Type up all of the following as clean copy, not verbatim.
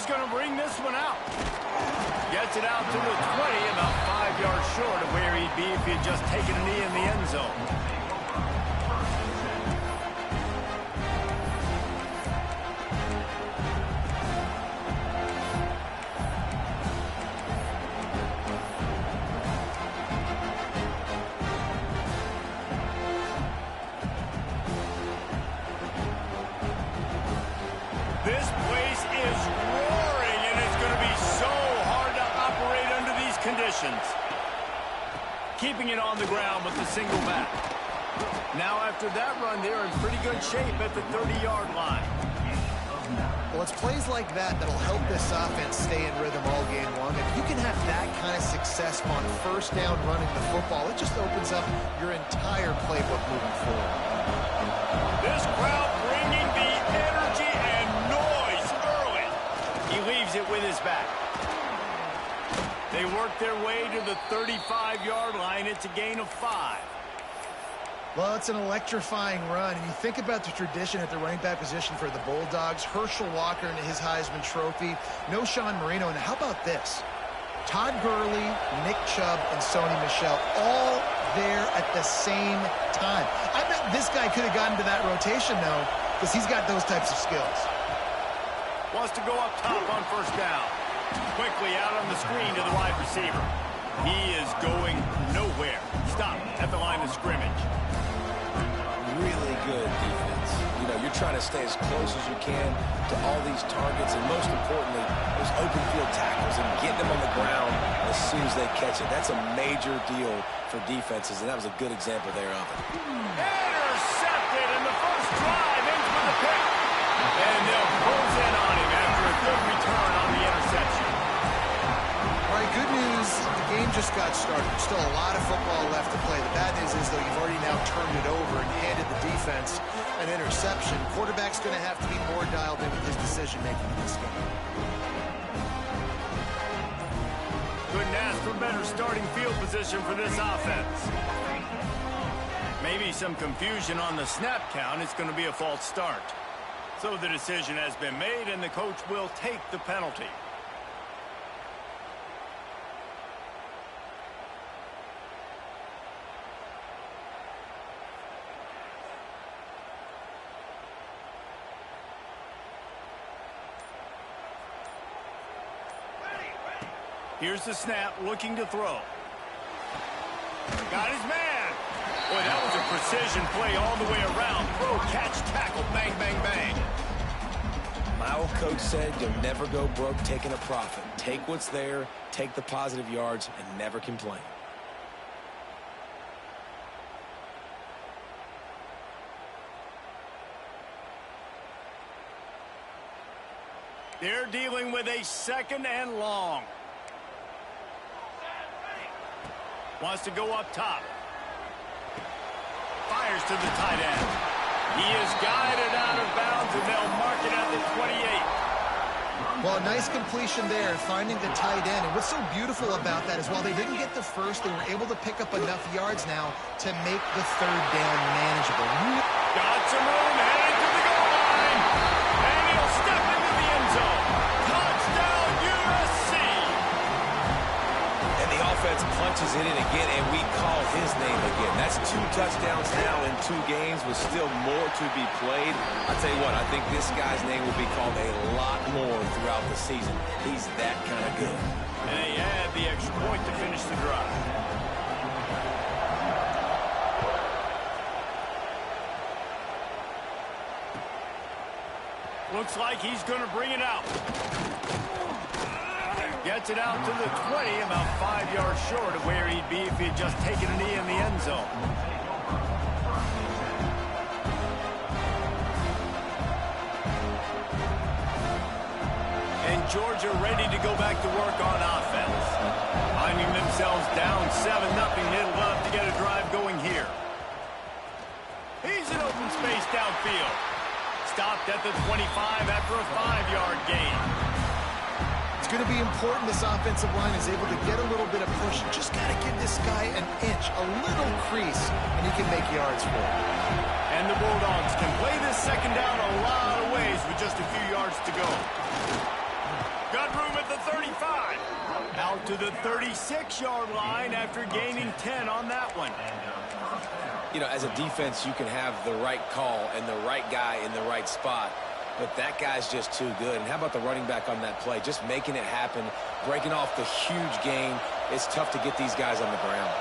going to bring this one out. Gets it out to the 20, about 5 yards short of where he'd be if he had just taken a knee in the end zone. This place is roaring, and it's going to be so hard to operate under these conditions. Keeping it on the ground with the single back. Now after that run, they're in pretty good shape at the 30-yard line. Well, it's plays like that that'll help this offense stay in rhythm all game long. If you can have that kind of success on first down running the football, it just opens up your entire playbook moving forward. This crowd bringing the energy and noise early. He leaves it with his back. They work their way to the 35-yard line. It's a gain of 5. Well, it's an electrifying run, and you think about the tradition at the running back position for the Bulldogs. Herschel Walker and his Heisman Trophy. No Sean Marino. And how about this? Todd Gurley, Nick Chubb, and Sony Michel all there at the same time. I bet this guy could have gotten to that rotation, though, because he's got those types of skills. Wants to go up top on first down. Quickly out on the screen to the wide receiver. He is going nowhere. Stop at the line of scrimmage. Really good defense. You know, you're trying to stay as close as you can to all these targets, and most importantly, those open field tackles and getting them on the ground as soon as they catch it. That's a major deal for defenses, and that was a good example there of it. Intercepted, and the first drive ends with a pick. And they'll close in on him after a good return on the interception. All right, good news. The game just got started. There's still a lot of football left to play. The bad news is, though, you've already now turned it over and handed the defense an interception. Quarterback's going to have to be more dialed in with his decision-making in this game. Couldn't ask for better starting field position for this offense. Maybe some confusion on the snap count. It's going to be a false start. So the decision has been made, and the coach will take the penalty. Here's the snap, looking to throw. Got his man. Boy, that was a precision play all the way around. Throw, catch, tackle, bang, bang, bang. My old coach said you'll never go broke taking a profit. Take what's there, take the positive yards, and never complain. They're dealing with a 2nd and long. Wants to go up top. Fires to the tight end. He is guided out of bounds, and they'll mark it at the 28. Well, nice completion there, finding the tight end. And what's so beautiful about that is while they didn't get the first, they were able to pick up enough yards now to make the 3rd down manageable. Got some room, headed to the goal line. And he'll step into the end zone. Touchdown, USC. And the offense punches it in again, and we call his name again. That's 2 touchdowns now in 2 games with still more to be played. I tell you what, I think this guy's name will be called a lot more throughout the season. He's that kind of good. And they add the extra point to finish the drive. Looks like he's going to bring it out. Gets it out to the 20, about 5 yards short of where he'd be if he'd just taken a knee in the end zone. And Georgia ready to go back to work on offense. Finding themselves down 7-0, they'd love to get a drive going here. He's in open space downfield. Stopped at the 25 after a 5-yard gain. It's going to be important this offensive line is able to get a little bit of push. You just got to give this guy an inch, a little crease, and he can make yards for it. And the Bulldogs can play this 2nd down a lot of ways with just a few yards to go. Got room at the 35. Out to the 36-yard line after gaining 10 on that one. You know, as a defense, you can have the right call and the right guy in the right spot, but that guy's just too good. And how about the running back on that play? Just making it happen, breaking off the huge gain. It's tough to get these guys on the ground.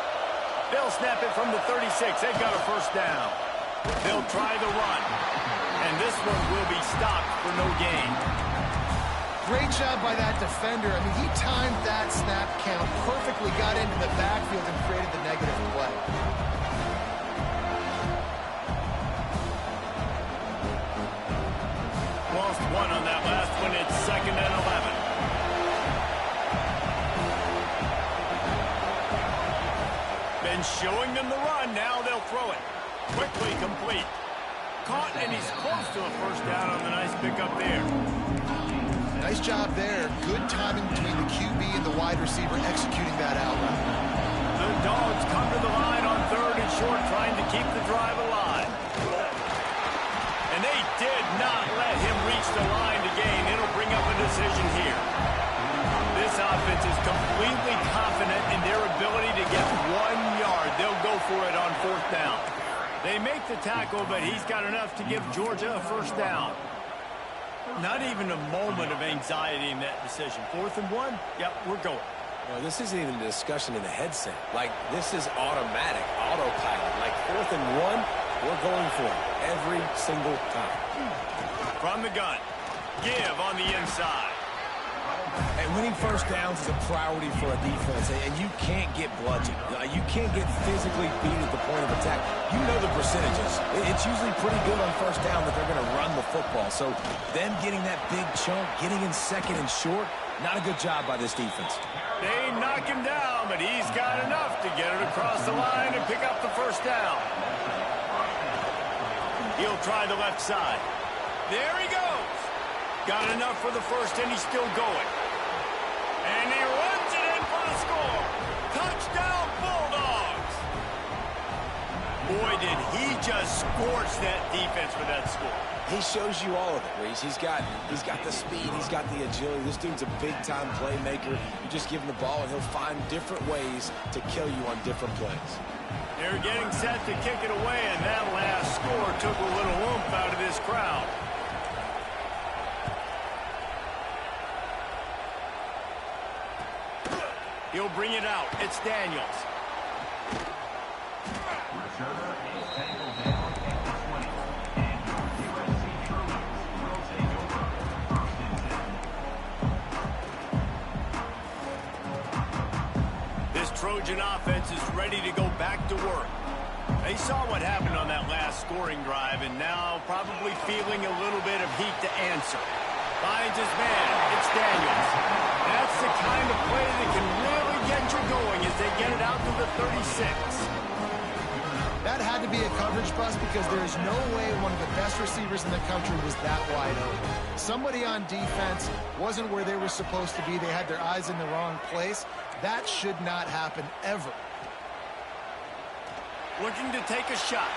They'll snap it from the 36. They've got a first down. They'll try the run. And this one will be stopped for no gain. Great job by that defender. I mean, he timed that snap count perfectly, got into the backfield and created the negative play. Lost one on that last one. It's 2nd and 11. Been showing them the run. Now they'll throw it. Quickly complete. Caught, and he's close to a first down on the nice pickup there. Nice job there. Good timing between the QB and the wide receiver executing that out route. The Dogs come to the line on 3rd and short, trying to keep the drive alive. And they did not let him reach the line to gain. It'll bring up a decision here. This offense is completely confident in their ability to get 1 yard. They'll go for it on 4th down. They make the tackle, but he's got enough to give Georgia a first down. Not even a moment of anxiety in that decision. 4th and 1, yep, we're going. Well, this isn't even a discussion in the headset. Like, this is automatic, autopilot. Like, 4th and 1, we're going for it every single time. From the gun, give on the inside. And winning first downs is a priority for a defense, and you can't get bludgeoned. You can't get physically beat at the point of attack. You know the percentages. It's usually pretty good on first down that they're going to run the football. So them getting that big chunk, getting in 2nd and short, not a good job by this defense. They knock him down, but he's got enough to get it across the line and pick up the first down. He'll try the left side. There he goes. Got enough for the first, and he's still going. And he runs it in for the score. Touchdown, Bulldogs. Boy, did he just scorch that defense for that score. He shows you all of it, Reese. He's got the speed. He's got the agility. This dude's a big-time playmaker. You just give him the ball, and he'll find different ways to kill you on different plays. They're getting set to kick it away, and that last score took a little oomph out of this crowd. He'll bring it out. It's Daniels. This Trojan offense is ready to go back to work. They saw what happened on that last scoring drive, and now probably feeling a little bit of heat to answer. Finds his man. It's Daniels. That's the kind of play that can really get you going as they get it out to the 36. That had to be a coverage bust because there is no way one of the best receivers in the country was that wide open. Somebody on defense wasn't where they were supposed to be. They had their eyes in the wrong place. That should not happen ever. Looking to take a shot.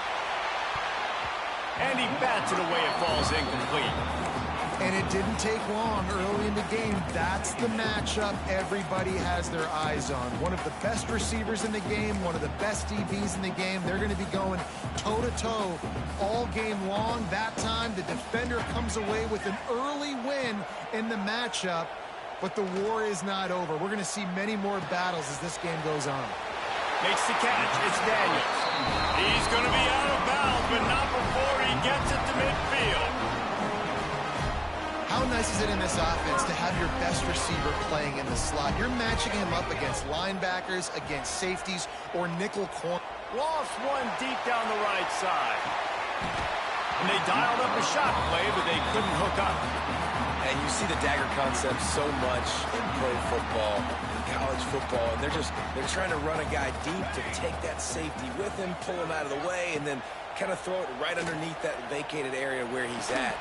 And he bats it away. It falls incomplete. And it didn't take long early in the game. That's the matchup everybody has their eyes on. One of the best receivers in the game, one of the best DBs in the game. They're going to be going toe-to-toe all game long. That time, the defender comes away with an early win in the matchup, but the war is not over. We're going to see many more battles as this game goes on. Makes the catch. It's Daniels. He's going to be out of bounds, but not before he gets it to midfield. How nice is it in this offense to have your best receiver playing in the slot? You're matching him up against linebackers, against safeties, or nickel corner. Lost one deep down the right side. And they dialed up a shot play, but they couldn't hook up. And you see the dagger concept so much in pro football, in college football, and they're trying to run a guy deep to take that safety with him, pull him out of the way, and then kind of throw it right underneath that vacated area where he's at.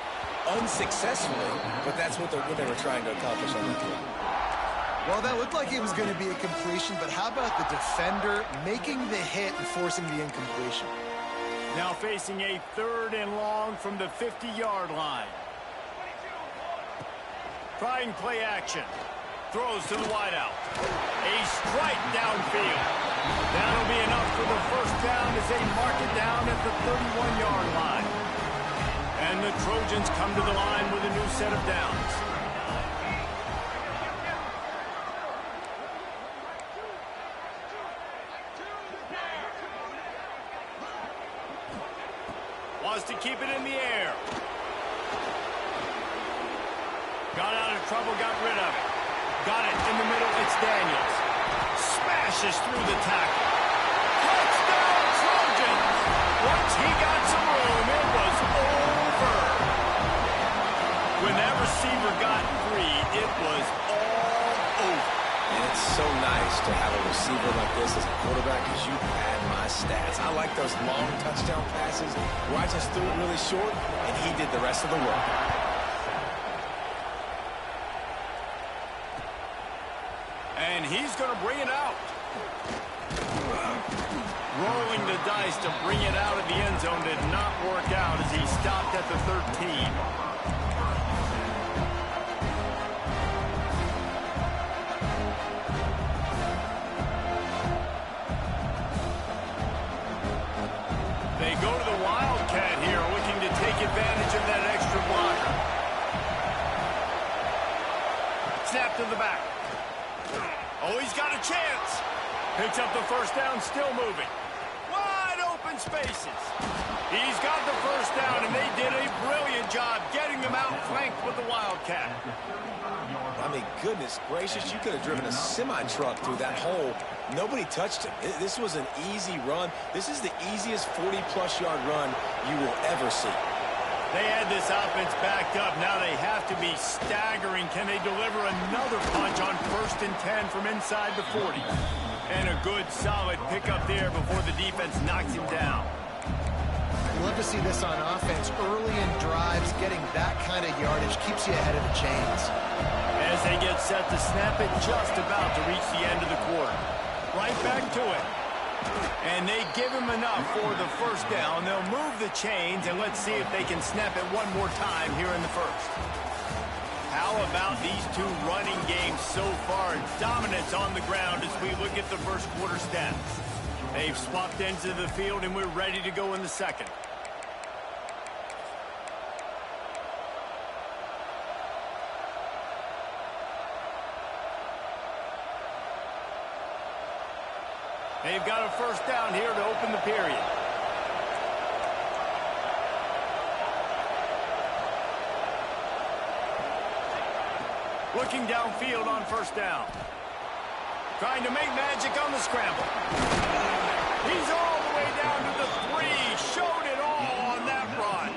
Unsuccessfully, but that's what they were trying to accomplish on that play. Well, that looked like it was going to be a completion, but how about the defender making the hit and forcing the incompletion? Now facing a 3rd and long from the 50-yard line. Trying play action. Throws to the wideout. A strike downfield. That'll be enough for the first down as they mark it down at the 31-yard line. And the Trojans come to the line with a new set of downs. Wants to keep it in the air. Got out of trouble, got rid of it. Got it in the middle, it's Daniels. Smashes through the tackle. Touchdown, Trojans! Once he got some room, it was over. When that receiver got free, it was all over. And it's so nice to have a receiver like this as a quarterback because you pad my stats. I like those long touchdown passes where I just threw it really short and he did the rest of the work. And he's going to bring it out. Rolling the dice to bring it out of the end zone did not work out as he stopped at the 13. They go to the Wildcat here, looking to take advantage of that extra blocker. Snap to the back. Oh, he's got a chance. Picks up the first down, still moving. Wide open spaces. He's got the first down, and they did a brilliant job getting them out flanked with the Wildcat. I mean, goodness gracious, you could have driven a semi-truck through that hole. Nobody touched him. This was an easy run. This is the easiest 40-plus yard run you will ever see. They had this offense backed up. Now they have to be staggering. Can they deliver another punch on 1st and 10 from inside the 40? And a good, solid pickup there before the defense knocks him down. Love to see this on offense. Early in drives, getting that kind of yardage keeps you ahead of the chains. As they get set to snap it, just about to reach the end of the quarter. Right back to it. And they give him enough for the first down. They'll move the chains, and let's see if they can snap it one more time here in the first. How about these two running games so far? Dominance on the ground as we look at the first quarter stats. They've swapped ends of the field, and we're ready to go in the second. They've got a first down here to open the period. Looking downfield on first down. Trying to make magic on the scramble. He's all the way down to the 3. Showed it all on that run.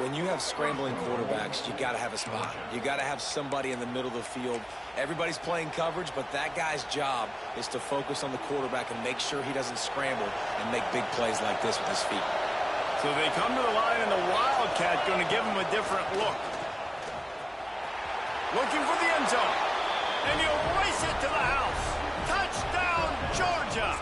When you have scrambling quarterbacks, you got to have a spot. You got to have somebody in the middle of the field. Everybody's playing coverage, but that guy's job is to focus on the quarterback and make sure he doesn't scramble and make big plays like this with his feet. So they come to the line, and the Wildcat going to give him a different look. Looking for the end zone. And he'll race it to the house. Touchdown, Georgia.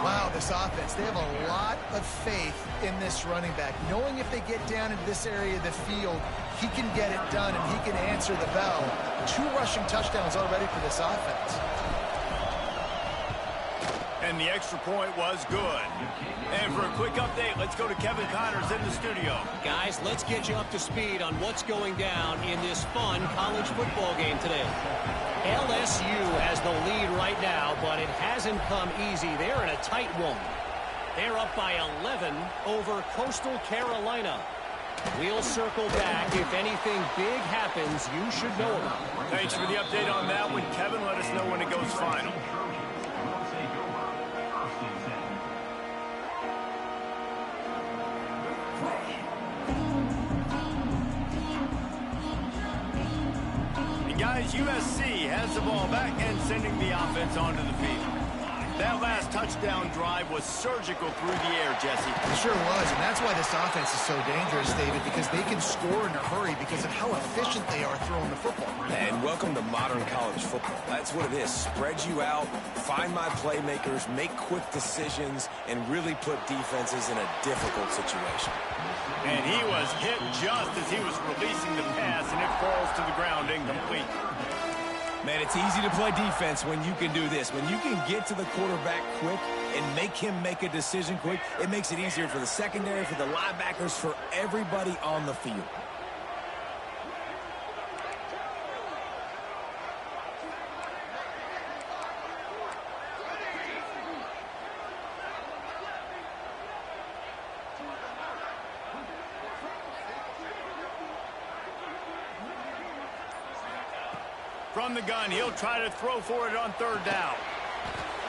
Wow, this offense, they have a lot of faith in this running back. Knowing if they get down into this area of the field, he can get it done and he can answer the bell. 2 rushing touchdowns already for this offense. And the extra point was good. And for a quick update, let's go to Kevin Connors in the studio. Guys, let's get you up to speed on what's going down in this fun college football game today. LSU has the lead right now, but it hasn't come easy. They're in a tight one. They're up by 11 over Coastal Carolina. We'll circle back. If anything big happens, you should know about it. Thanks for the update on that one, Kevin. Let us know when it goes final. And guys, USC has the ball back and sending the offense onto the field. That last touchdown drive was surgical through the air, Jesse. It sure was, and that's why this offense is so dangerous, David, because they can score in a hurry because of how efficient they are throwing the football. And welcome to modern college football. That's what it is. Spread you out, find my playmakers, make quick decisions, and really put defenses in a difficult situation. And he was hit just as he was releasing the pass, and it falls to the ground incomplete. Man, it's easy to play defense when you can do this. When you can get to the quarterback quick and make him make a decision quick, it makes it easier for the secondary, for the linebackers, for everybody on the field. From the gun, he'll try to throw for it on third down.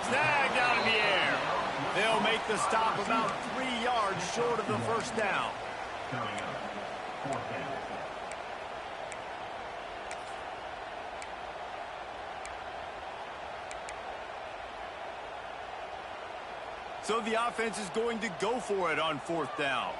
Snagged out in the air. They'll make the stop about 3 yards short of the first down. So the offense is going to go for it on fourth down.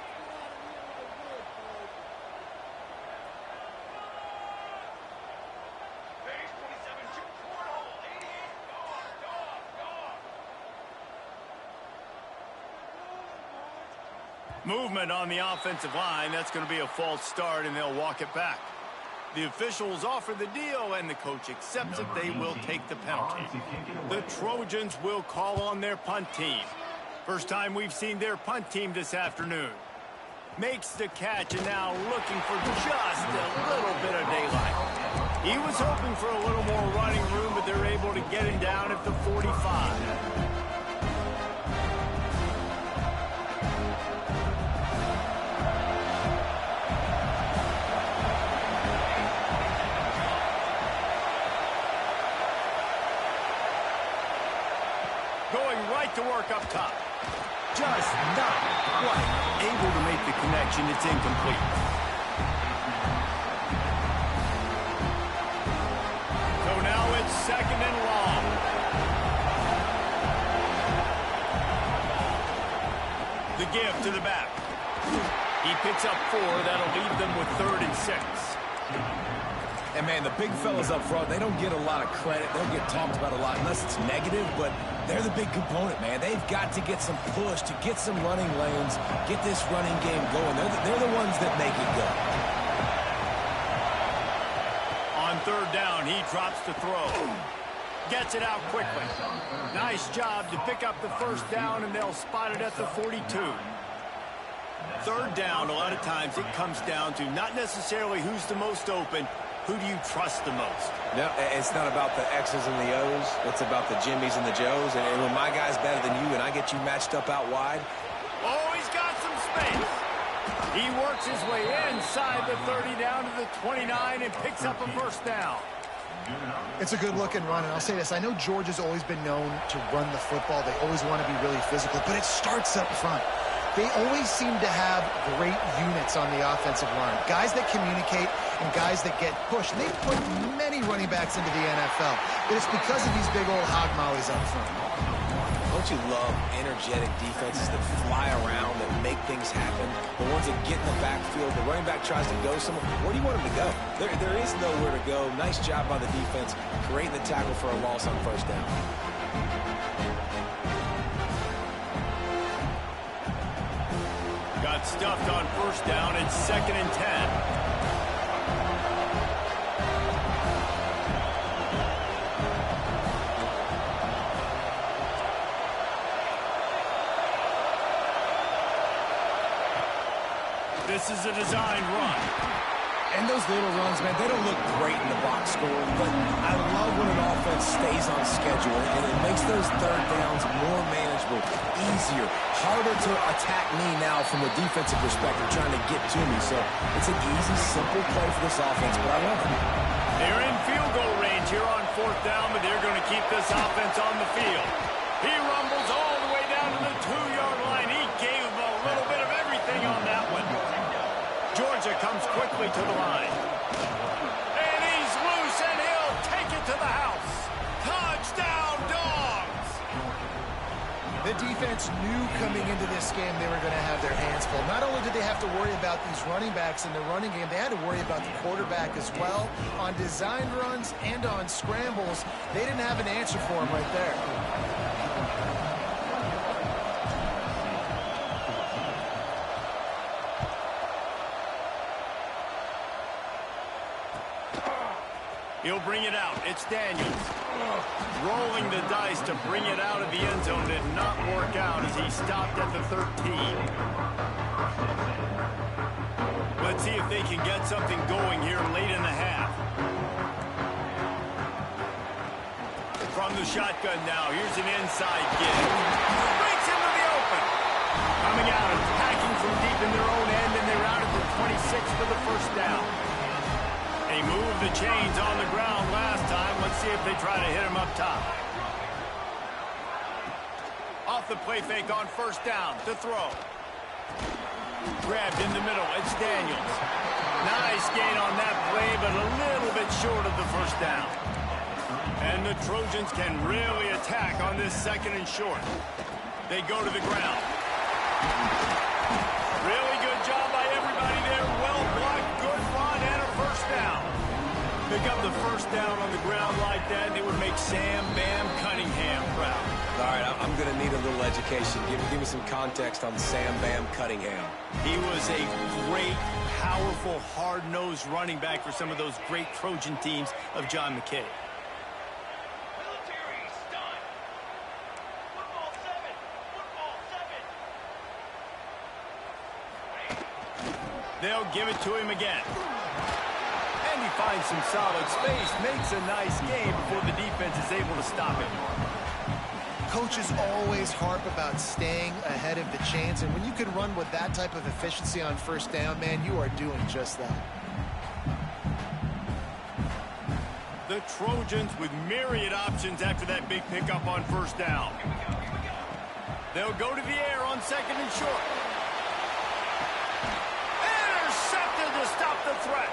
Movement on the offensive line. That's going to be a false start, and they'll walk it back. The officials offer the deal, and the coach accepts it. They will take the penalty. The Trojans will call on their punt team. First time we've seen their punt team this afternoon. Makes the catch, and now looking for just a little bit of daylight. He was hoping for a little more running room, but they're able to get him down at the 45. Going right to work up top. Just not quite able to make the connection. It's incomplete. So now it's second and long. The give to the back. He picks up 4. That'll leave them with 3rd and 6. And, man, the big fellas up front, they don't get a lot of credit. They'll get talked about a lot unless it's negative, but they're the big component, man. They've got to get some push, to get some running lanes, get this running game going. They're the ones that make it go. On third down, he drops the throw. Gets it out quickly. Nice job to pick up the first down, and they'll spot it at the 42. Third down, a lot of times it comes down to not necessarily who's the most open, who do you trust the most? No, it's not about the X's and the O's. It's about the Jimmies and the Joes. And when my guy's better than you and I get you matched up out wide. Oh, he's got some space. He works his way inside the 30 down to the 29 and picks up a first down. It's a good-looking run, and I'll say this. I know Georgia's always been known to run the football. They always want to be really physical, but it starts up front. They always seem to have great units on the offensive line. Guys that communicate and guys that get pushed. They've put many running backs into the NFL, but it's because of these big old hog mollies up front. Don't you love energetic defenses that fly around, that make things happen? The ones that get in the backfield, the running back tries to go somewhere. Where do you want him to go? There is nowhere to go. Nice job by the defense, creating the tackle for a loss on first down. Got stuffed on first down. It's 2nd and 10. This is a design run. And those little runs, man, they don't look great in the box score, but I love when an offense stays on schedule, and it makes those third downs more manageable, easier, harder to attack me now from the defensive perspective, trying to get to me. So it's an easy, simple play for this offense, but I love it. They're in field goal range here on fourth down, but they're going to keep this offense on the field. He rumbles all the way down to the 2-yard line. He gave a little bit of everything on that one. Georgia comes quickly to the line. And he's loose, and he'll take it to the house. Touchdown, Dogs! The defense knew coming into this game they were going to have their hands full. Not only did they have to worry about these running backs in the running game, they had to worry about the quarterback as well. On designed runs and on scrambles, they didn't have an answer for him right there. He'll bring it out. It's Daniels. Rolling the dice to bring it out of the end zone did not work out as he stopped at the 13. Let's see if they can get something going here late in the half. From the shotgun now, here's an inside give. Breaks into the open. Coming out, attacking from deep in their own end, and they're out at the 26 for the first down. They moved the chains on the ground last time. Let's see if they try to hit him up top. Off the play fake on first down to throw. Grabbed in the middle. It's Daniels. Nice gain on that play, but a little bit short of the first down. And the Trojans can really attack on this second and short. They go to the ground. Really good job by everybody there. Well blocked, good run, and a first down. Pick up the first down on the ground like that, and it would make Sam Bam Cunningham proud. All right, I'm going to need a little education. Give me some context on Sam Bam Cunningham. He was a great, powerful, hard-nosed running back for some of those great Trojan teams of John McKay. They'll give it to him again. And he finds some solid space, makes a nice game before the defense is able to stop him. Coaches always harp about staying ahead of the chains, and when you can run with that type of efficiency on first down, man, you are doing just that. The Trojans with myriad options after that big pickup on first down. They'll go to the air on second and short. Intercepted to stop the threat.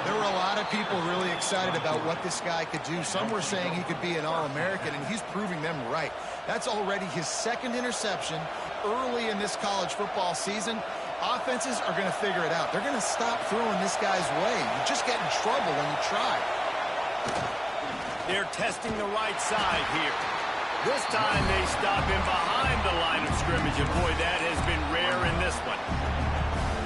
There were a lot of people really excited about what this guy could do. Some were saying he could be an All-American, and he's proving them right. That's already his second interception early in this college football season. Offenses are going to figure it out. They're going to stop throwing this guy's way. You just get in trouble when you try. They're testing the right side here. This time they stop him behind the line of scrimmage, and boy, that has been rare in this one.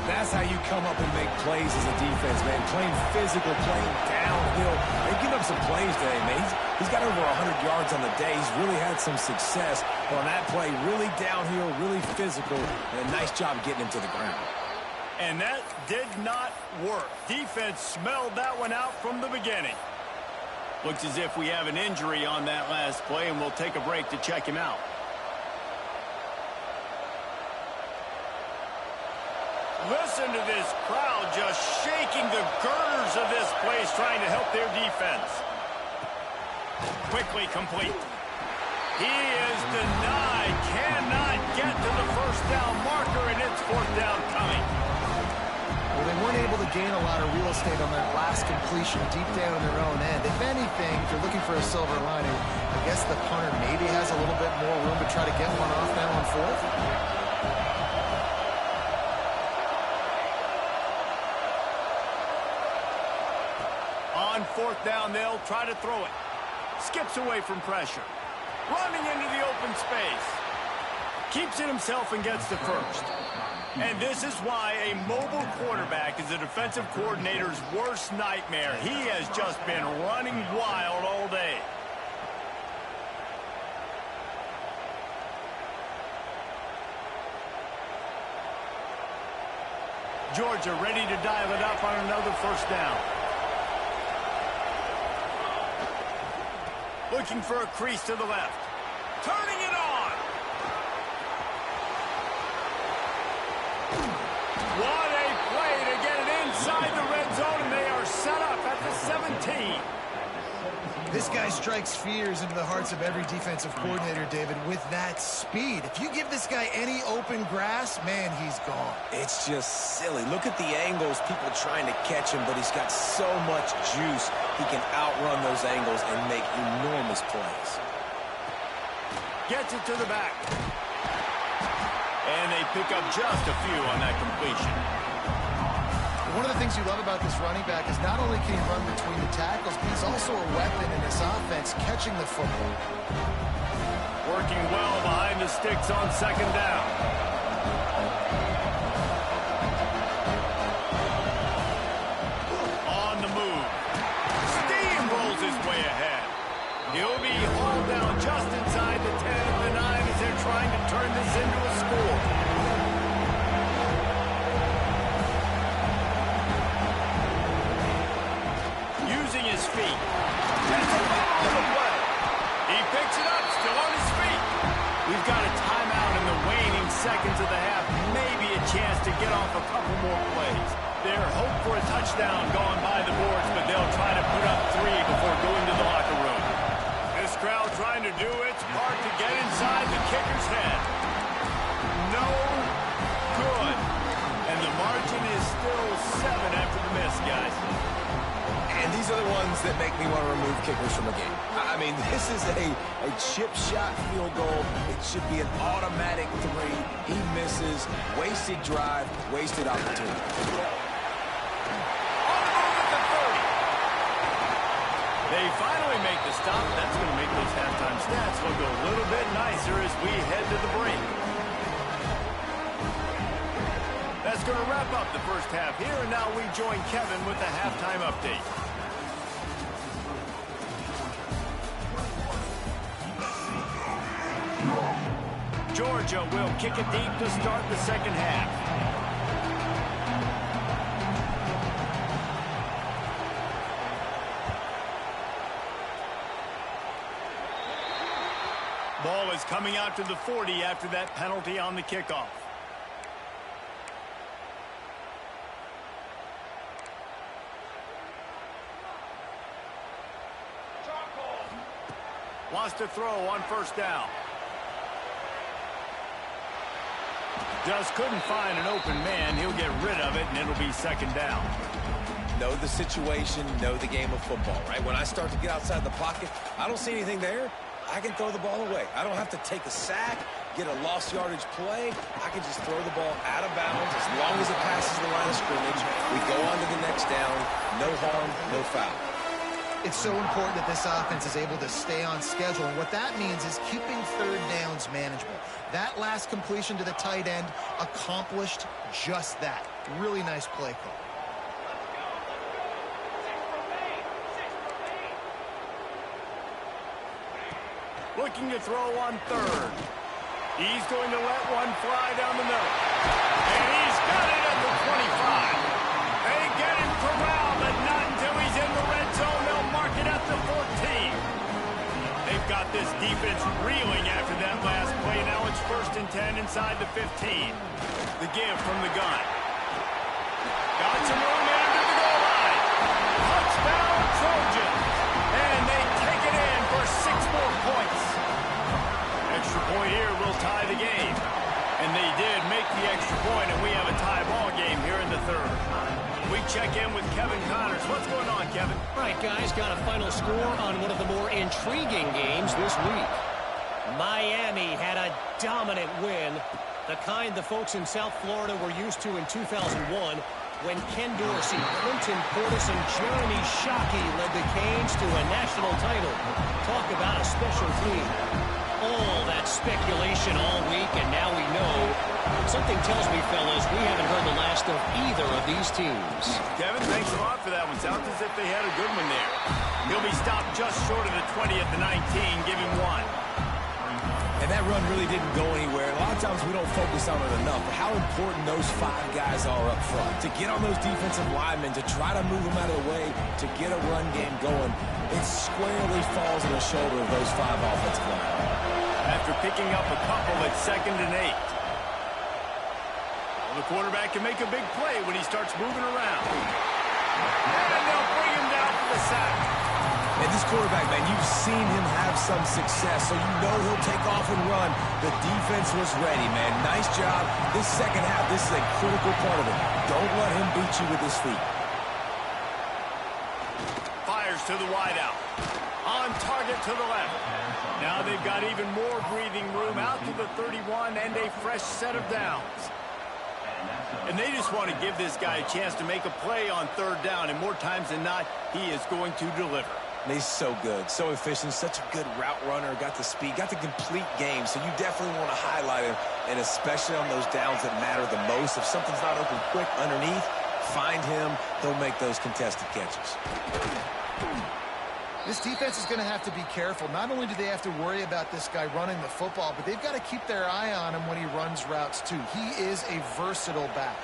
That's how you come up and make plays as a defense, man. Playing physical, playing downhill. They give up some plays today, man. He's got over 100 yards on the day. He's really had some success on that play. Really downhill, really physical, and a nice job getting him to the ground. And that did not work. Defense smelled that one out from the beginning. Looks as if we have an injury on that last play, and we'll take a break to check him out. Listen to this crowd just shaking the girders of this place, trying to help their defense. Quickly complete. He is denied. Cannot get to the first down marker, and it's fourth down coming. Well, they weren't able to gain a lot of real estate on that last completion deep down in their own end. If anything, if you're looking for a silver lining, I guess the punter maybe has a little bit more room to try to get one off now on fourth. On fourth down, they'll try to throw it. Skips away from pressure. Running into the open space. Keeps it himself and gets the first. And this is why a mobile quarterback is a defensive coordinator's worst nightmare. He has just been running wild all day. Georgia ready to dial it up on another first down. Looking for a crease to the left. Turning it on. What a play to get it inside the red zone, and they are set up at the 17. This guy strikes fears into the hearts of every defensive coordinator, David, with that speed. If you give this guy any open grass, man, he's gone. It's just silly. Look at the angles, people trying to catch him, but he's got so much juice. He can outrun those angles and make enormous plays. Gets it to the back. And they pick up just a few on that completion. One of the things you love about this running back is not only can he run between the tackles, but he's also a weapon in this offense, catching the football. Working well behind the sticks on second down. On the move. Steamrolls his way ahead. He'll be hauled down just inside the 10 of the 9 as they're trying to turn this into a score. Using his feet. Gets a ball on the play. He picks it up, still on his feet. We've got a timeout in the waning seconds of the half. Maybe a chance to get off a couple more plays. Their hope for a touchdown gone by the boards, but they'll try to put up 3 before going to the locker room. This crowd trying to do its part to get inside the kicker's head. No good. And the margin is still 7 after the miss, guys. And these are the ones that make me want to remove kickers from a game. I mean, this is a chip shot field goal. It should be an automatic 3. He misses. Wasted drive, wasted opportunity. On the move at the 30. They finally make the stop. That's going to make those halftime stats look a little bit nicer as we head to the break. That's going to wrap up the first half here, and now we join Kevin with the halftime update. Georgia will kick it deep to start the second half. Ball is coming out to the 40 after that penalty on the kickoff. Wants to throw on first down. Just couldn't find an open man. He'll get rid of it, and it'll be second down. Know the situation, know the game of football, right? When I start to get outside the pocket, I don't see anything there. I can throw the ball away. I don't have to take a sack, get a lost yardage play. I can just throw the ball out of bounds as long as it passes the line of scrimmage. We go on to the next down. No harm, no foul. It's so important that this offense is able to stay on schedule. And what that means is keeping third downs manageable. That last completion to the tight end accomplished just that. Really nice play call. Looking to throw on third. He's going to let one fly down the middle. And he's got it at the 25. They get him corralled, but not until he's in the red zone. They'll mark it at the 14. They've got this defense reeling after that last play. Now it's 1st and 10 inside the 15. The give from the gun. Got some room into the goal line. Touchdown, Trojans. And they take it in for 6 more points. Extra point here will tie the game. And they did make the extra point, and we have a tie ball game here in the 3rd. We check in with Kevin Connors. What's going on, Kevin? All right, guys, got a final score on one of the more intriguing games this week. Miami had a dominant win, the kind the folks in South Florida were used to in 2001 when Ken Dorsey, Clinton Portis, and Jeremy Shockey led the Canes to a national title. Talk about a special team. All that speculation all week, and now we know. Something tells me, fellas, we haven't heard the last of either of these teams. Kevin, thanks a lot for that one. Sounds as if they had a good one there. He'll be stopped just short of the 20 at the 19. Give him 1. And that run really didn't go anywhere. A lot of times we don't focus on it enough, but how important those 5 guys are up front. To get on those defensive linemen, to try to move them out of the way, to get a run game going, it squarely falls on the shoulder of those 5 offensive linemen. After picking up a couple at 2nd and 8. Well, the quarterback can make a big play when he starts moving around. And they'll bring him down for the sack. And this quarterback, man, you've seen him have some success, so you know he'll take off and run. The defense was ready, man. Nice job. This second half, this is a critical part of it. Don't let him beat you with his feet. Fires to the wideout. On target to the left. Now they've got even more breathing room out to the 31 and a fresh set of downs. And they just want to give this guy a chance to make a play on third down, and more times than not, he is going to deliver. And he's so good, so efficient, such a good route runner, got the speed, got the complete game, so you definitely want to highlight him, and especially on those downs that matter the most. If something's not open quick underneath, find him, he'll make those contested catches. This defense is going to have to be careful. Not only do they have to worry about this guy running the football, but they've got to keep their eye on him when he runs routes too. He is a versatile back.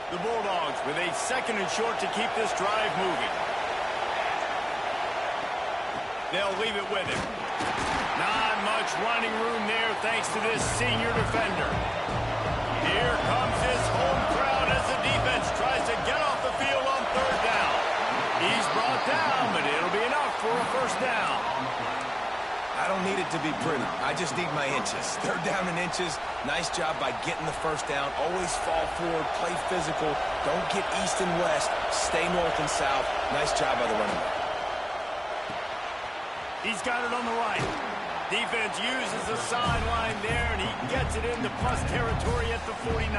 The Bulldogs with a second and short to keep this drive moving. They'll leave it with him. Not much running room there thanks to this senior defender. Here comes his home crowd as the defense tries to get off the field on third down. He's brought down, but it'll be enough for a first down. I don't need it to be pretty. I just need my inches. Third down in inches. Nice job by getting the first down. Always fall forward, play physical. Don't get east and west. Stay north and south. Nice job by the running back. He's got it on the right. Defense uses the sideline there, and he gets it into plus territory at the 49.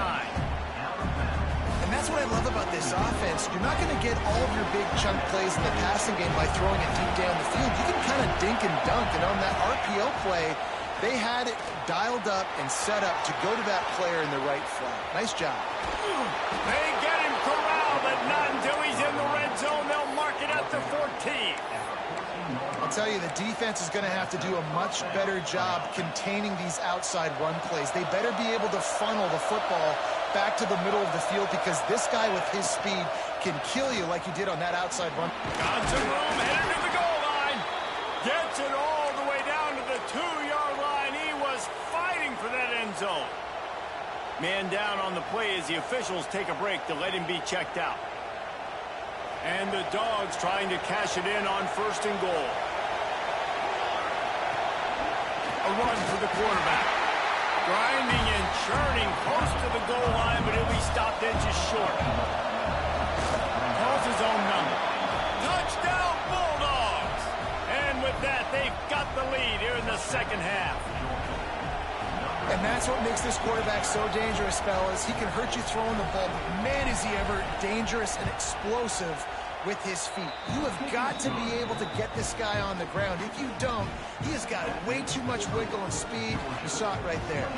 And that's what I love about this offense. You're not going to get all of your big chunk plays in the passing game by throwing it deep down the field. You can kind of dink and dunk, and on that RPO play, they had it dialed up and set up to go to that player in the right flat. Nice job. They get him corralled, but not until he's in the red zone. They'll mark it at the 14. I'll tell you, the defense is going to have to do a much better job containing these outside run plays. They better be able to funnel the football back to the middle of the field, because this guy with his speed can kill you like he did on that outside run. Got some room, headed to the goal line. Gets it all the way down to the 2-yard line. He was fighting for that end zone. Man down on the play as the officials take a break to let him be checked out. And the Dogs trying to cash it in on first and goal. A run for the quarterback. Grinding and churning close to the goal line, but he'll be stopped inches short. Calls his own number. Touchdown, Bulldogs! And with that, they've got the lead here in the second half. And that's what makes this quarterback so dangerous, fellas. He can hurt you throwing the ball, but man, is he ever dangerous and explosive with his feet. You have got to be able to get this guy on the ground. If you don't, he has got way too much wiggle and speed. You saw it right there.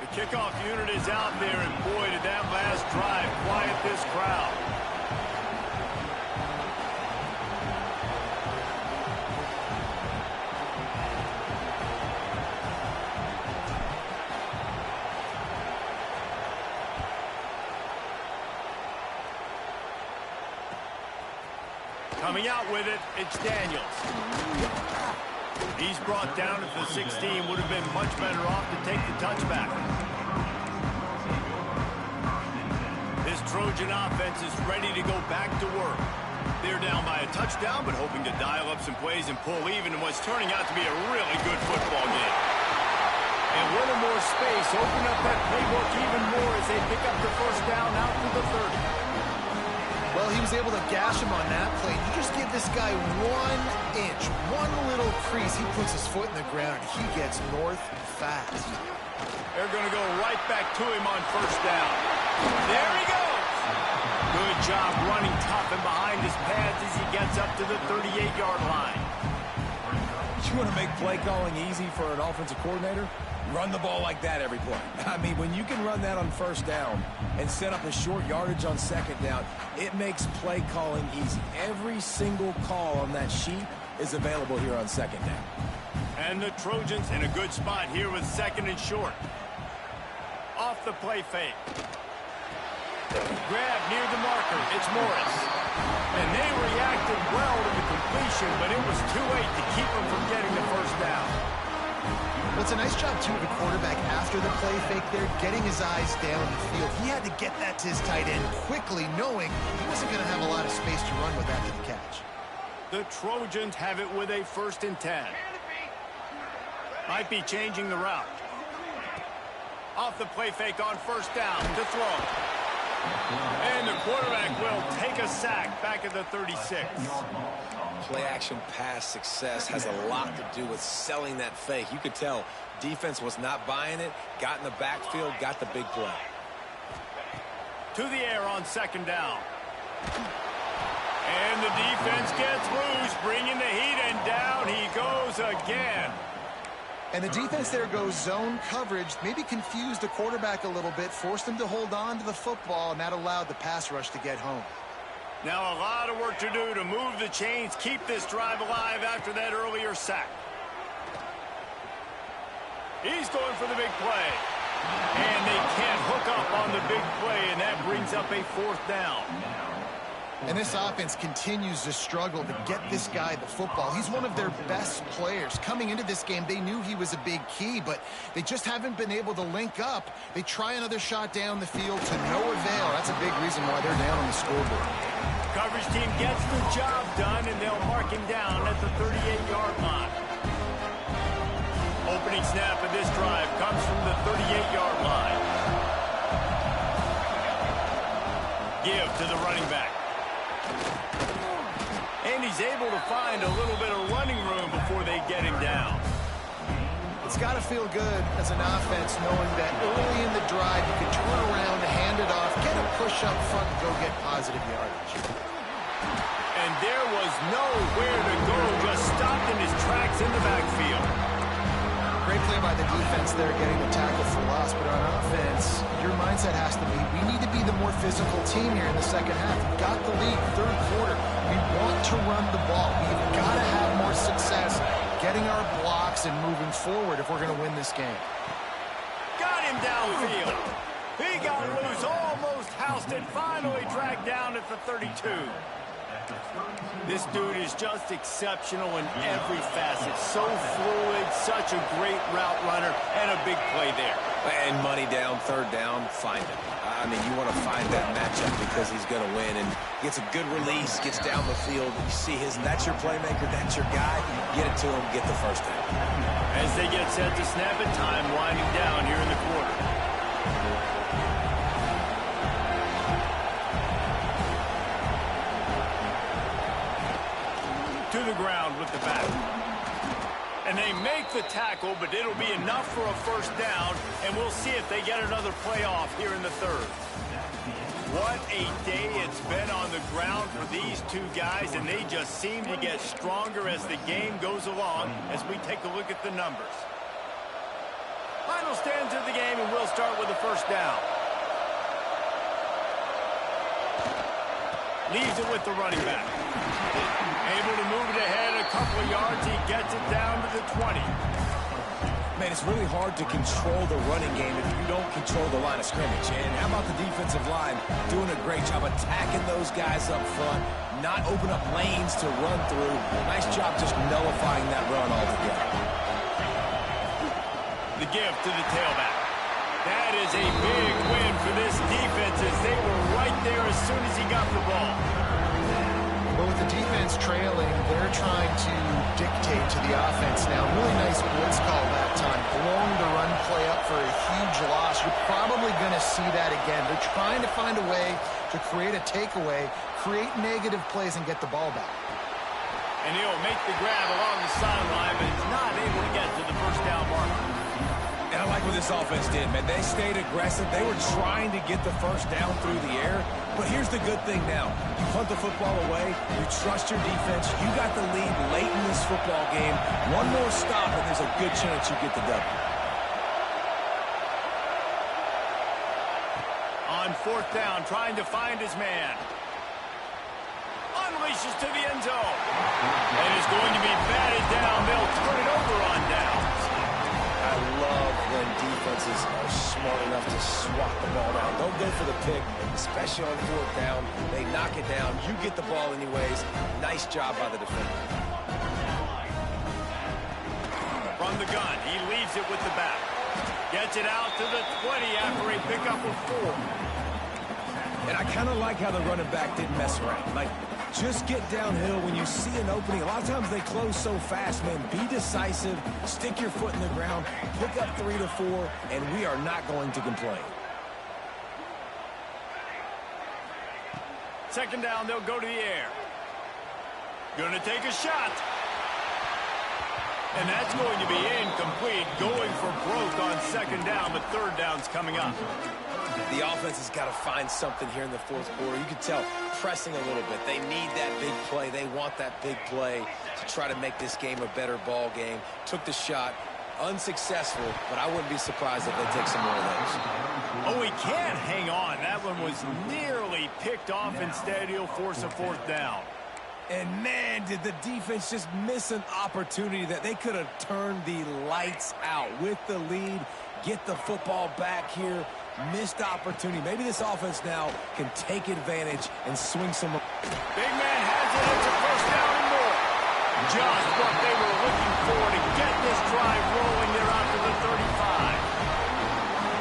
The kickoff unit is out there, and boy, did that last drive quiet this crowd. Coming out with it, it's Daniels. He's brought down at the 16. Would have been much better off to take the touchback. This Trojan offense is ready to go back to work. They're down by a touchdown, but hoping to dial up some plays and pull even in what's turning out to be a really good football game. And a little more space, open up that playbook even more as they pick up the first down out to the 30. Well, he was able to gash him on that play. You just give this guy 1 inch, one little crease. He puts his foot in the ground, and he gets north fast. They're going to go right back to him on first down. There he goes. Good job running tough and behind his pads as he gets up to the 38-yard line. You want to make play calling easy for an offensive coordinator? Run the ball like that every play. I mean, when you can run that on first down and set up a short yardage on second down, it makes play calling easy. Every single call on that sheet is available here on second down. And the Trojans in a good spot here with second and short. Off the play fake. Grab near the marker. It's Morris. And they reacted well to the completion, but it was too late to keep them from getting the first down. Well, it's a nice job, too, of the quarterback after the play fake there, getting his eyes down the field. He had to get that to his tight end quickly, knowing he wasn't going to have a lot of space to run with after the catch. The Trojans have it with a 1st and 10. Might be changing the route. Off the play fake on first down to throw. And the quarterback will take a sack back at the 36. Play-action pass success has a lot to do with selling that fake. You could tell defense was not buying it, got in the backfield, got the big play. To the air on second down. And the defense gets loose, bringing the heat, and down he goes again. And the defense there goes zone coverage, maybe confused the quarterback a little bit, forced him to hold on to the football, and that allowed the pass rush to get home. Now a lot of work to do to move the chains, keep this drive alive after that earlier sack. He's going for the big play. And they can't hook up on the big play, and that brings up a fourth down. And this offense continues to struggle to get this guy the football. He's one of their best players. Coming into this game, they knew he was a big key, but they just haven't been able to link up. They try another shot down the field to no avail. That's a big reason why they're down on the scoreboard. Coverage team gets the job done, and they'll mark him down at the 38-yard line. Opening snap of this drive comes from the 38-yard line. Give to the running back. And he's able to find a little bit of running room before they get him down. It's got to feel good as an offense knowing that early in the drive you can turn around, hand it off, get a push up front, and go get positive yardage. And there was nowhere to go, just stopped in his tracks in the backfield. Great play by the defense there, getting the tackle for loss. But on offense, your mindset has to be, we need to be the more physical team here in the second half. We've got the lead, third quarter. We want to run the ball. We've got to have more success getting our blocks and moving forward if we're going to win this game. Got him downfield. He got loose, almost housed it, finally dragged down at the 32. This dude is just exceptional in every facet. So fluid, such a great route runner, and a big play there. And money down, third down, find him. I mean, you want to find that matchup because he's going to win. And gets a good release, gets down the field. You see that's your playmaker, that's your guy. Get it to him, get the first down. As they get set to snap it, time winding down here in the quarter. To the ground with the back. And they make the tackle, but it'll be enough for a first down, and we'll see if they get another play off here in the third. What a day it's been on the ground for these two guys, and they just seem to get stronger as the game goes along as we take a look at the numbers. Final stands of the game, and we'll start with the first down. Leaves it with the running back. Able to move it ahead a couple of yards. He gets it down to the 20. Man, it's really hard to control the running game if you don't control the line of scrimmage. And how about the defensive line doing a great job attacking those guys up front, not open up lanes to run through. Nice job just nullifying that run altogether. The give to the tailback. That is a big win for this defense as they were right there as soon as he got the ball. Well, with the defense trailing, they're trying to dictate to the offense now. Really nice blitz call that time. Blowing the run play up for a huge loss. You're probably going to see that again. They're trying to find a way to create a takeaway, create negative plays, and get the ball back. And he'll make the grab along the sideline, but he's not able to get to the first down marker. And I like what this offense did, man. They stayed aggressive. They were trying to get the first down through the air. But here's the good thing now. You punt the football away. You trust your defense. You got the lead late in this football game. One more stop, and there's a good chance you get the W. On fourth down, trying to find his man. Unleashes to the end zone. And is going to be batted down. They'll turn it over on downs. I love when defenses are smart enough to swat the ball down. Don't go for the pick, especially on fourth down. They knock it down. You get the ball anyways. Nice job by the defender. From the gun, he leaves it with the back. Gets it out to the 20 after a pickup of 4. And I kind of like how the running back didn't mess around. Like, just get downhill when you see an opening. A lot of times they close so fast, man. Be decisive, stick your foot in the ground, pick up 3 to 4, and we are not going to complain. Second down, they'll go to the air. Gonna take a shot. And that's going to be incomplete. Going for broke on second down, but third down's coming up. The offense has got to find something here in the fourth quarter. You can tell, pressing a little bit. They need that big play. They want that big play to try to make this game a better ball game. Took the shot. Unsuccessful, but I wouldn't be surprised if they take some more of those. Oh, he can't hang on. That one was nearly picked off. Instead, he'll force a fourth down. And, man, did the defense just miss an opportunity that they could have turned the lights out with the lead, get the football back here. Missed opportunity. Maybe this offense now can take advantage and swing some. Big man has it. It's a first down and more. Just what they were looking for to get this drive rolling. They're out to the 35.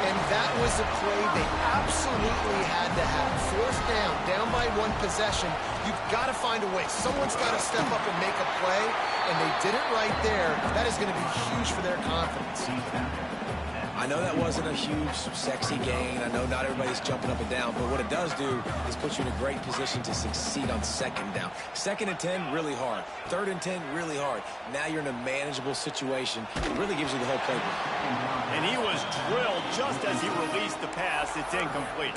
And that was a play they absolutely had to have. Fourth down by one possession. You've got to find a way. Someone's got to step up and make a play, and they did it right there. That is going to be huge for their confidence. I know that wasn't a huge, sexy gain. I know not everybody's jumping up and down, but what it does do is put you in a great position to succeed on second down. Second and 10, really hard. Third and 10, really hard. Now you're in a manageable situation. It really gives you the whole playbook. And he was drilled just as he released the pass. It's incomplete.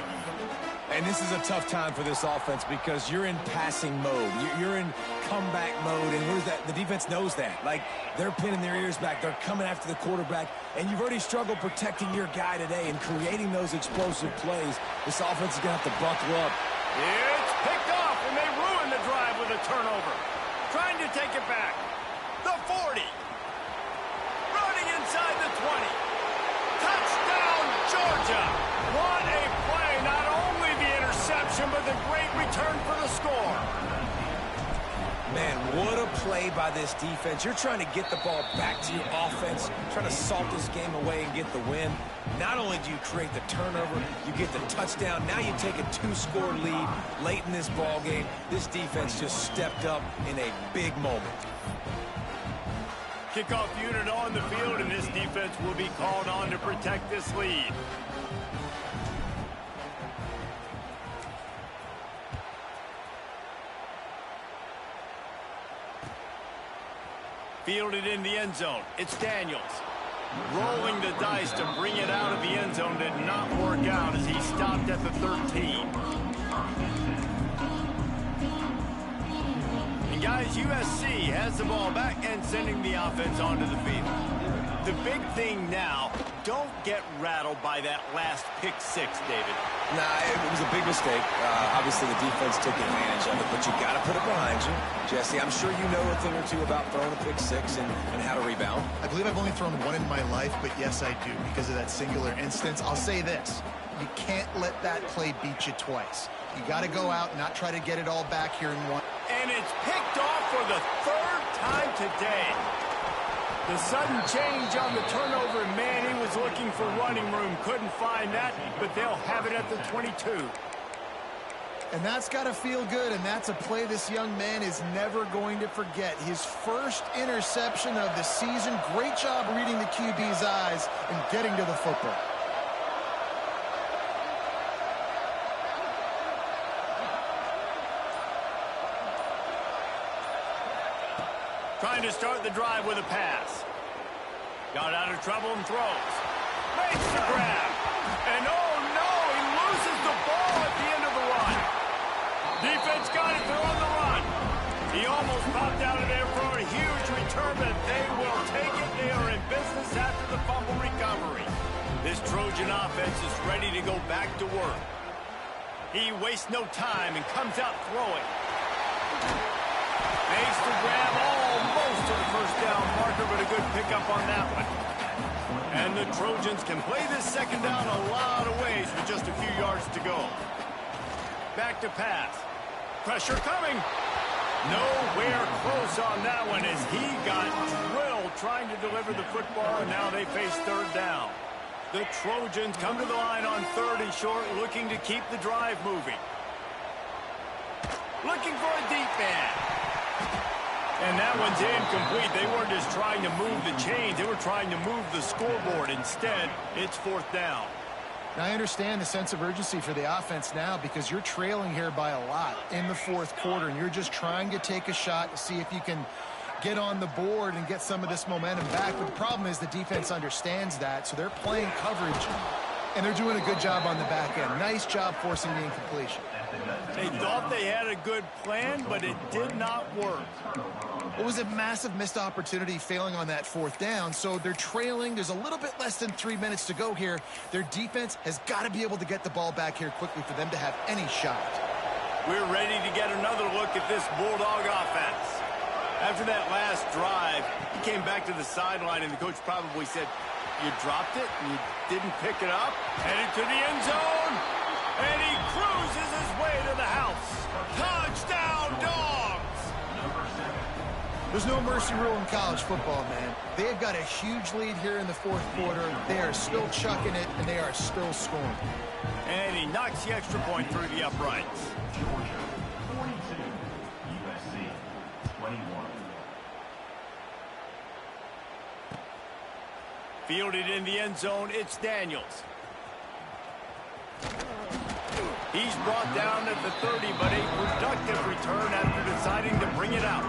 And this is a tough time for this offense because you're in passing mode. You're in comeback mode, and what is that? The defense knows that. Like, they're pinning their ears back. They're coming after the quarterback, and you've already struggled protecting your guy today and creating those explosive plays. This offense is going to have to buckle up. It's picked off, and they ruin the drive with a turnover. Trying to take it back. The 40. Running inside the 20. Touchdown, Georgia. What a play. Not only the interception, but the great return for the score. Man, what a play by this defense. You're trying to get the ball back to your offense, trying to salt this game away and get the win. Not only do you create the turnover, you get the touchdown. Now you take a 2-score lead late in this ball game. This defense just stepped up in a big moment. Kickoff unit on the field, and this defense will be called on to protect this lead. Fielded in the end zone. It's Daniels. Rolling the dice to bring it out of the end zone did not work out as he stopped at the 13. And guys, USC has the ball back and sending the offense onto the field. The big thing now, don't get rattled by that last pick six, David. Nah, it was a big mistake. Obviously, the defense took advantage of it, but you got to put it behind you. Jesse, I'm sure you know a thing or two about throwing a pick six and how to rebound. I believe I've only thrown one in my life, but yes, I do, because of that singular instance. I'll say this. You can't let that play beat you twice. You got to go out and not try to get it all back here in one. And it's picked off for the third time today. The sudden change on the turnover, and man, he was looking for running room. Couldn't find that, but they'll have it at the 22. And that's got to feel good, and that's a play this young man is never going to forget. His first interception of the season. Great job reading the QB's eyes and getting to the football. Trying to start the drive with a pass. Got out of trouble and throws. Makes the grab. And oh no, he loses the ball at the end of the run. Defense got it, they're on the run. He almost popped out of there for a huge return, but they will take it. They are in business after the fumble recovery. This Trojan offense is ready to go back to work. He wastes no time and comes out throwing. Makes the grab almost to the first down marker, but a good pickup on that one. And the Trojans can play this second down a lot of ways with just a few yards to go. Back to pass. Pressure coming. Nowhere close on that one as he got drilled trying to deliver the football, and now they face third down. The Trojans come to the line on 3rd and short, looking to keep the drive moving. Looking for a deep man. And that one's incomplete. They weren't just trying to move the chains. They were trying to move the scoreboard. Instead, it's 4th down. Now, I understand the sense of urgency for the offense now because you're trailing here by a lot in the fourth quarter, and you're just trying to take a shot to see if you can get on the board and get some of this momentum back. But the problem is the defense understands that, so they're playing coverage, and they're doing a good job on the back end. Nice job forcing the incompletion. They thought they had a good plan, but it did not work. It was a massive missed opportunity failing on that fourth down, so they're trailing. There's a little bit less than 3 minutes to go here. Their defense has got to be able to get the ball back here quickly for them to have any shot. We're ready to get another look at this Bulldog offense. After that last drive, he came back to the sideline, and the coach probably said, "You dropped it, and you didn't pick it up." Headed to the end zone, and he cruises his way to the house. Touchdown, Dogs! There's no mercy rule in college football, man. They've got a huge lead here in the fourth quarter. They are still chucking it, and they are still scoring. And he knocks the extra point through the uprights. Georgia, 42. USC, 21. Fielded in the end zone, it's Daniels. He's brought down at the 30, but a productive return after deciding to bring it out.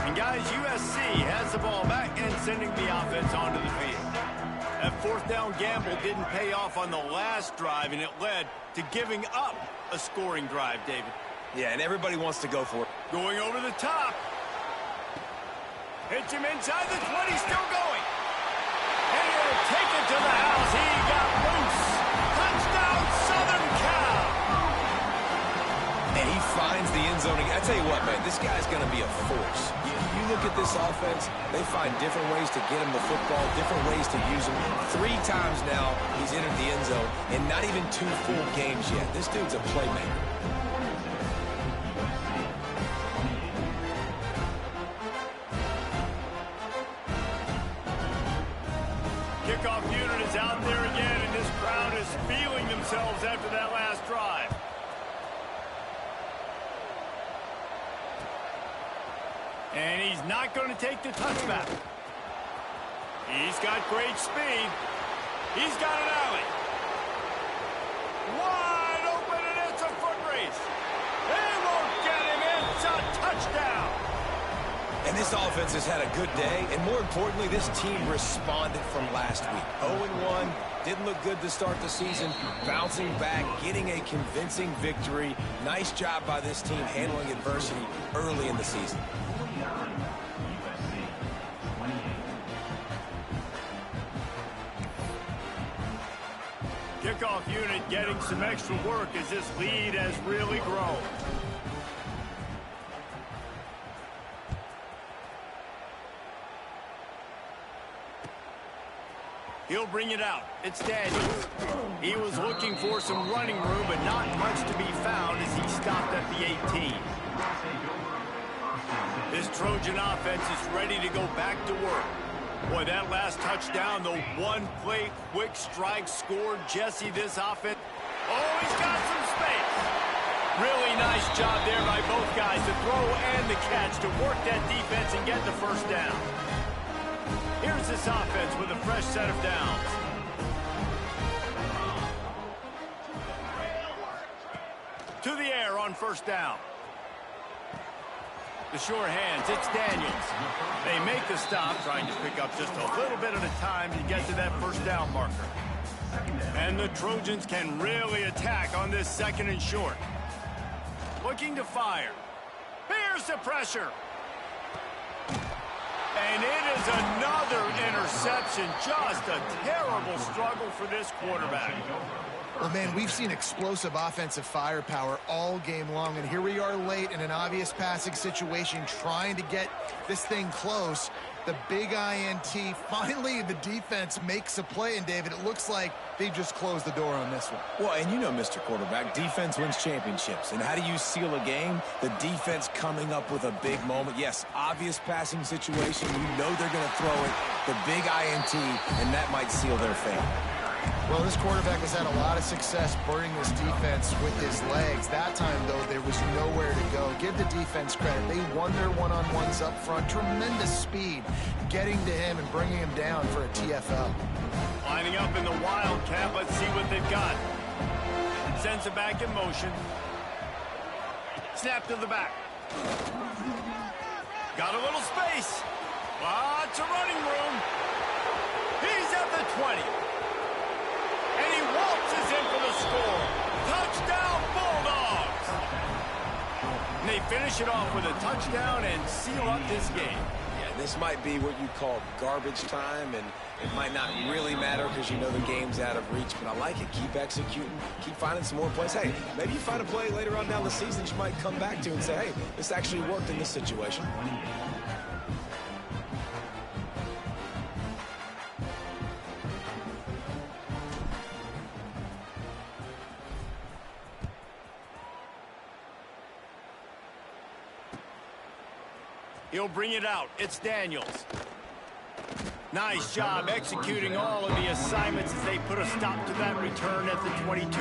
And guys, USC has the ball back and sending the offense onto the field. That fourth down gamble didn't pay off on the last drive, and it led to giving up a scoring drive, David. Yeah, and everybody wants to go for it. Going over the top. Hits him inside the 20, still going. And he'll take it to the house. He got loose. Touchdown, Southern Cal. And he finds the end zone. I tell you what, man, this guy's going to be a force. You look at this offense, they find different ways to get him the football, different ways to use him. 3 times now he's entered the end zone, and not even 2 full games yet. This dude's a playmaker. Kickoff unit is out there again, and this crowd is feeling themselves after that last drive. And he's not going to take the touchback. He's got great speed. He's got an alley. Wide open, and it's a foot race. They won't get him. It's a touchdown. And this offense has had a good day, and more importantly, this team responded from last week. 0-1, didn't look good to start the season, bouncing back, getting a convincing victory. Nice job by this team handling adversity early in the season. Kickoff unit getting some extra work as this lead has really grown. He'll bring it out. It's Daniels. He was looking for some running room, but not much to be found as he stopped at the 18. This Trojan offense is ready to go back to work. Boy, that last touchdown, the one-play quick strike scored. Jesse, this offense. Oh, he's got some space. Really nice job there by both guys, the throw and the catch, to work that defense and get the first down. Here's this offense with a fresh set of downs. To the air on first down. The sure hands, it's Daniels. They make the stop, trying to pick up just a little bit at a time to get to that first down marker. And the Trojans can really attack on this second and short. Looking to fire. Here's the pressure. And it is another interception. Just a terrible struggle for this quarterback. Well, man, we've seen explosive offensive firepower all game long, and here we are late in an obvious passing situation trying to get this thing close. The big INT, finally the defense makes a play, and David, it looks like they just closed the door on this one. Well, and you know, Mr. Quarterback, defense wins championships. And how do you seal a game? The defense coming up with a big moment. Yes, obvious passing situation. You know they're going to throw it. The big INT, and that might seal their fate. Well, this quarterback has had a lot of success burning this defense with his legs. That time, though, there was nowhere to go. Give the defense credit. They won their one-on-ones up front. Tremendous speed getting to him and bringing him down for a TFL. Lining up in the Wildcat. Let's see what they've got. Sends it back in motion. Snap to the back. Got a little space. Lots of running room. He's at the 20. And he waltzes in for the score. Touchdown, Bulldogs! And they finish it off with a touchdown and seal up this game. Yeah, this might be what you call garbage time, and it might not really matter because you know the game's out of reach, but I like it. Keep executing. Keep finding some more plays. Hey, maybe you find a play later on down the season you might come back to and say, hey, this actually worked in this situation. He'll bring it out. It's Daniels. Nice job executing all of the assignments as they put a stop to that return at the 22.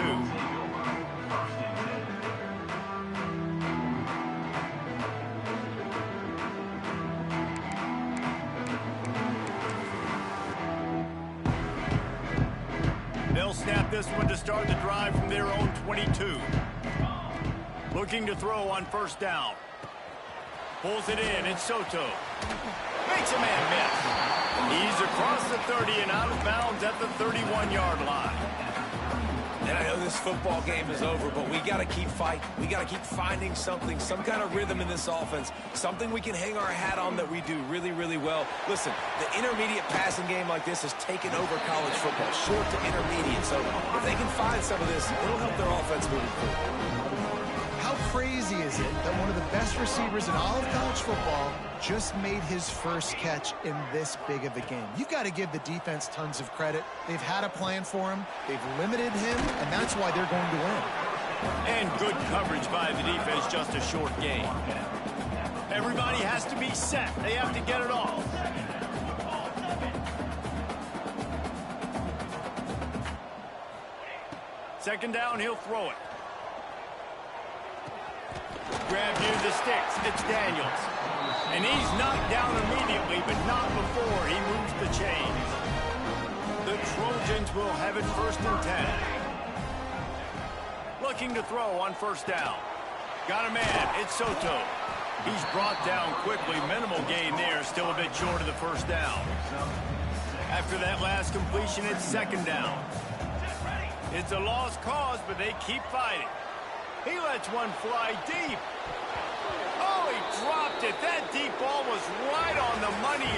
They'll snap this one to start the drive from their own 22. Looking to throw on first down. Pulls it in. It's Soto. Makes a man miss. He's across the 30 and out of bounds at the 31-yard line. And I know this football game is over, but we got to keep fighting. We got to keep finding something, some kind of rhythm in this offense, something we can hang our hat on that we do really, really well. Listen, the intermediate passing game like this has taken over college football, short to intermediate. So if they can find some of this, it'll help their offense moving forward. How crazy is it that one of the best receivers in all of college football just made his first catch in this big of a game? You've got to give the defense tons of credit. They've had a plan for him. They've limited him, and that's why they're going to win. And good coverage by the defense, just a short game. Everybody has to be set. They have to get it all. Second down, he'll throw it. Grab near the sticks. It's Daniels. And he's knocked down immediately, but not before he moves the chains. The Trojans will have it 1st and 10. Looking to throw on first down. Got a man. It's Soto. He's brought down quickly. Minimal gain there. Still a bit short of the first down. After that last completion, it's second down. It's a lost cause, but they keep fighting. He lets one fly deep. Oh, he dropped it. That deep ball was right on the money.